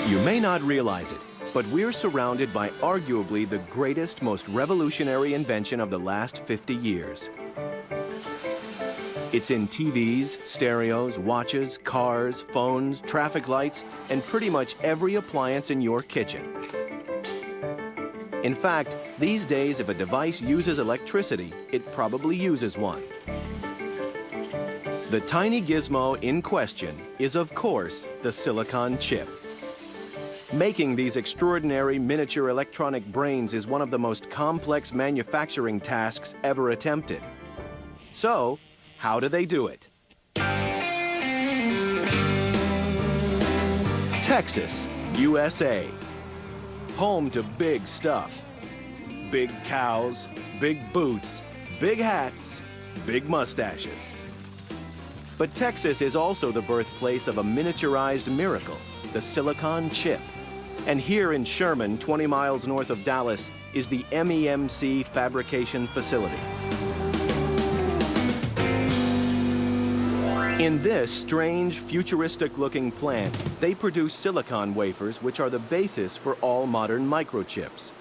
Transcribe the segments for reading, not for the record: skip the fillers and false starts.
You may not realize it, but we're surrounded by arguably the greatest, most revolutionary invention of the last 50 years. It's in TVs, stereos, watches, cars, phones, traffic lights, and pretty much every appliance in your kitchen. In fact, these days, if a device uses electricity, it probably uses one. The tiny gizmo in question is, of course, the silicon chip. Making these extraordinary miniature electronic brains is one of the most complex manufacturing tasks ever attempted. So, how do they do it? Texas, USA. Home to big stuff. Big cows, big boots, big hats, big mustaches. But Texas is also the birthplace of a miniaturized miracle, the silicon chip. And here in Sherman, 20 miles north of Dallas, is the MEMC fabrication facility. In this strange, futuristic-looking plant, they produce silicon wafers, which are the basis for all modern microchips.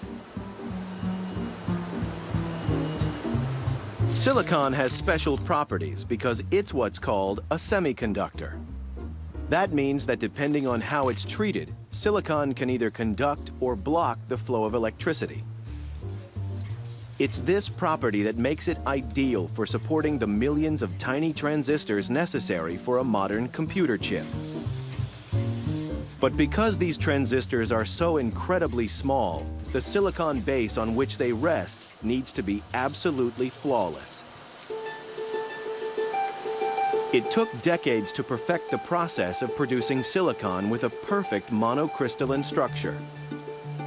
Silicon has special properties because it's what's called a semiconductor. That means that depending on how it's treated, silicon can either conduct or block the flow of electricity. It's this property that makes it ideal for supporting the millions of tiny transistors necessary for a modern computer chip. But because these transistors are so incredibly small, the silicon base on which they rest needs to be absolutely flawless. It took decades to perfect the process of producing silicon with a perfect monocrystalline structure.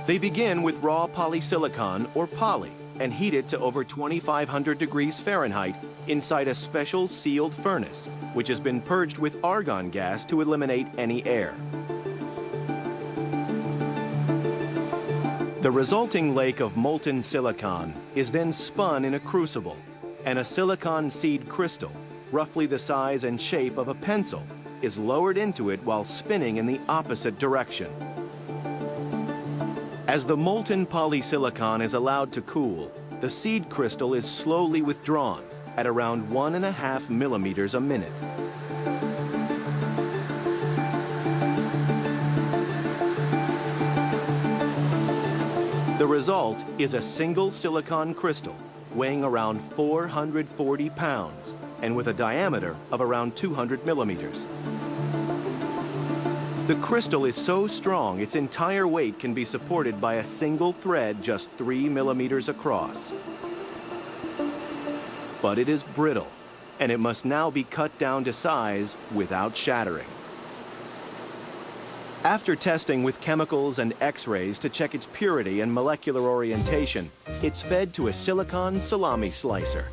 They begin with raw polysilicon, or poly, and heat it to over 2,500 degrees Fahrenheit inside a special sealed furnace, which has been purged with argon gas to eliminate any air. The resulting lake of molten silicon is then spun in a crucible, and a silicon seed crystal, roughly the size and shape of a pencil, is lowered into it while spinning in the opposite direction. As the molten polysilicon is allowed to cool, the seed crystal is slowly withdrawn at around 1.5 millimeters a minute. The result is a single silicon crystal weighing around 440 pounds and with a diameter of around 200 millimeters. The crystal is so strong its entire weight can be supported by a single thread just 3 millimeters across. But it is brittle, and it must now be cut down to size without shattering. After testing with chemicals and X-rays to check its purity and molecular orientation, it's fed to a silicon salami slicer.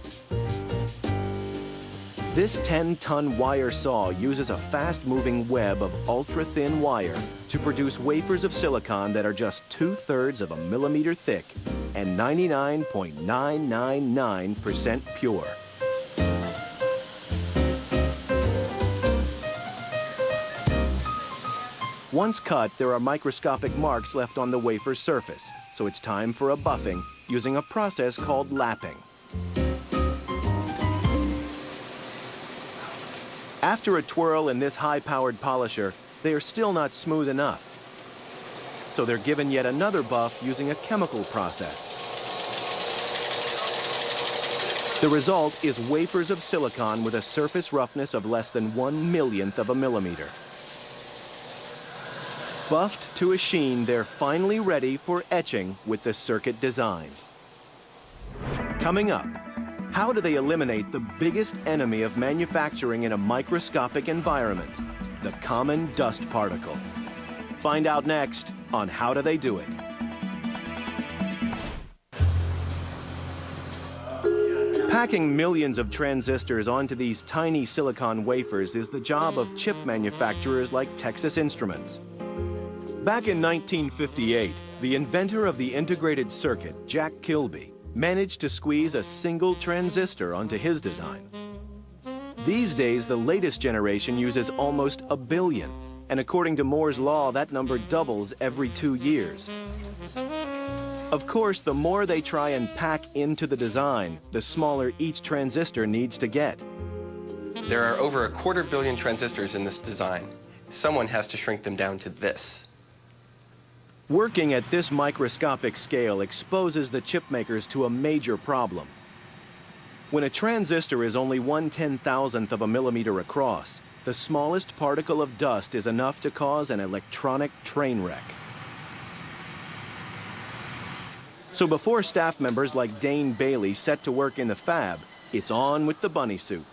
This 10-ton wire saw uses a fast-moving web of ultra-thin wire to produce wafers of silicon that are just 2/3 of a millimeter thick and 99.999% pure. Once cut, there are microscopic marks left on the wafer's surface, so it's time for a buffing using a process called lapping. After a twirl in this high-powered polisher, they are still not smooth enough. So they're given yet another buff using a chemical process. The result is wafers of silicon with a surface roughness of less than 1/1,000,000th of a millimeter. Buffed to a sheen, they're finally ready for etching with the circuit design. Coming up, how do they eliminate the biggest enemy of manufacturing in a microscopic environment, the common dust particle? Find out next on How Do They Do It? Packing millions of transistors onto these tiny silicon wafers is the job of chip manufacturers like Texas Instruments. Back in 1958, the inventor of the integrated circuit, Jack Kilby, managed to squeeze a single transistor onto his design. These days, the latest generation uses almost 1 billion, And according to Moore's law, that number doubles every 2 years. Of course, the more they try and pack into the design, the smaller each transistor needs to get. There are over 250 million transistors in this design. Someone has to shrink them down to this. Working at this microscopic scale exposes the chip makers to a major problem. When a transistor is only 1/10,000th of a millimeter across, the smallest particle of dust is enough to cause an electronic train wreck. So before staff members like Dane Bailey set to work in the fab, it's on with the bunny suit.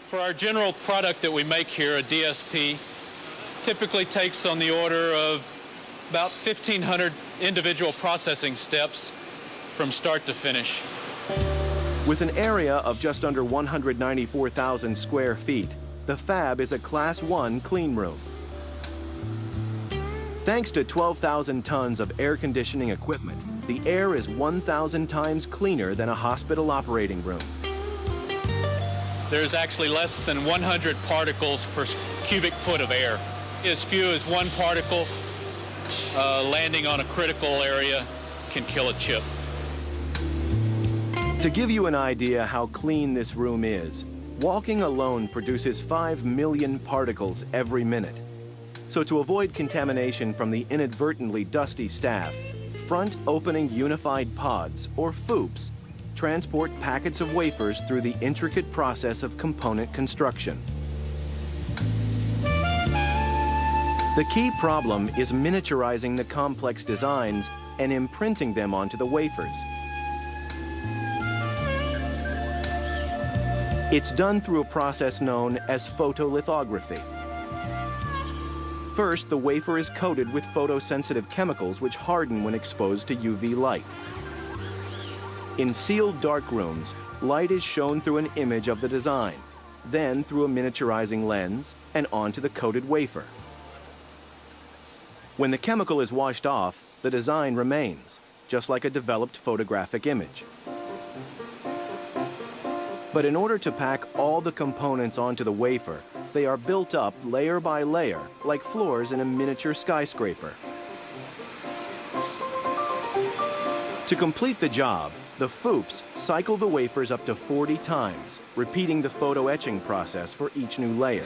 For our general product that we make here, a DSP, typically takes on the order of about 1,500 individual processing steps from start to finish. With an area of just under 194,000 square feet, the fab is a Class 1 clean room. Thanks to 12,000 tons of air conditioning equipment, the air is 1,000 times cleaner than a hospital operating room. There's actually less than 100 particles per cubic foot of air. As few as one particle landing on a critical area can kill a chip. To give you an idea how clean this room is, walking alone produces 5 million particles every minute. So to avoid contamination from the inadvertently dusty staff, front opening unified pods, or FOUPs, transport packets of wafers through the intricate process of component construction. The key problem is miniaturizing the complex designs and imprinting them onto the wafers. It's done through a process known as photolithography. First, the wafer is coated with photosensitive chemicals which harden when exposed to UV light. In sealed darkrooms, light is shown through an image of the design, then through a miniaturizing lens and onto the coated wafer. When the chemical is washed off, the design remains, just like a developed photographic image. But in order to pack all the components onto the wafer, they are built up layer by layer, like floors in a miniature skyscraper. To complete the job, the FOUPs cycle the wafers up to 40 times, repeating the photo etching process for each new layer.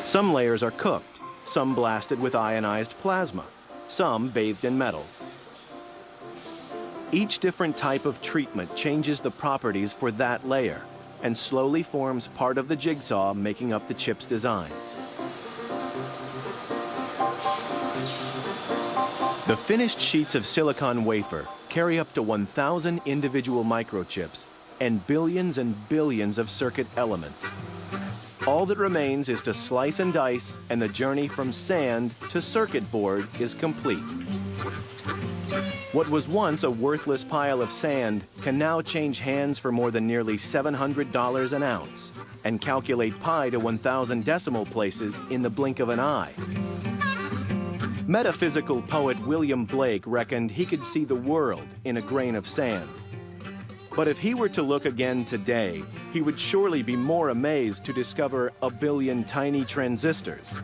Some layers are cooked, some blasted with ionized plasma, some bathed in metals. Each different type of treatment changes the properties for that layer and slowly forms part of the jigsaw making up the chip's design. The finished sheets of silicon wafer carry up to 1,000 individual microchips and billions of circuit elements. All that remains is to slice and dice, and the journey from sand to circuit board is complete. What was once a worthless pile of sand can now change hands for more than nearly $700 an ounce and calculate pi to 1,000 decimal places in the blink of an eye. Metaphysical poet William Blake reckoned he could see the world in a grain of sand. But if he were to look again today, he would surely be more amazed to discover a billion tiny transistors.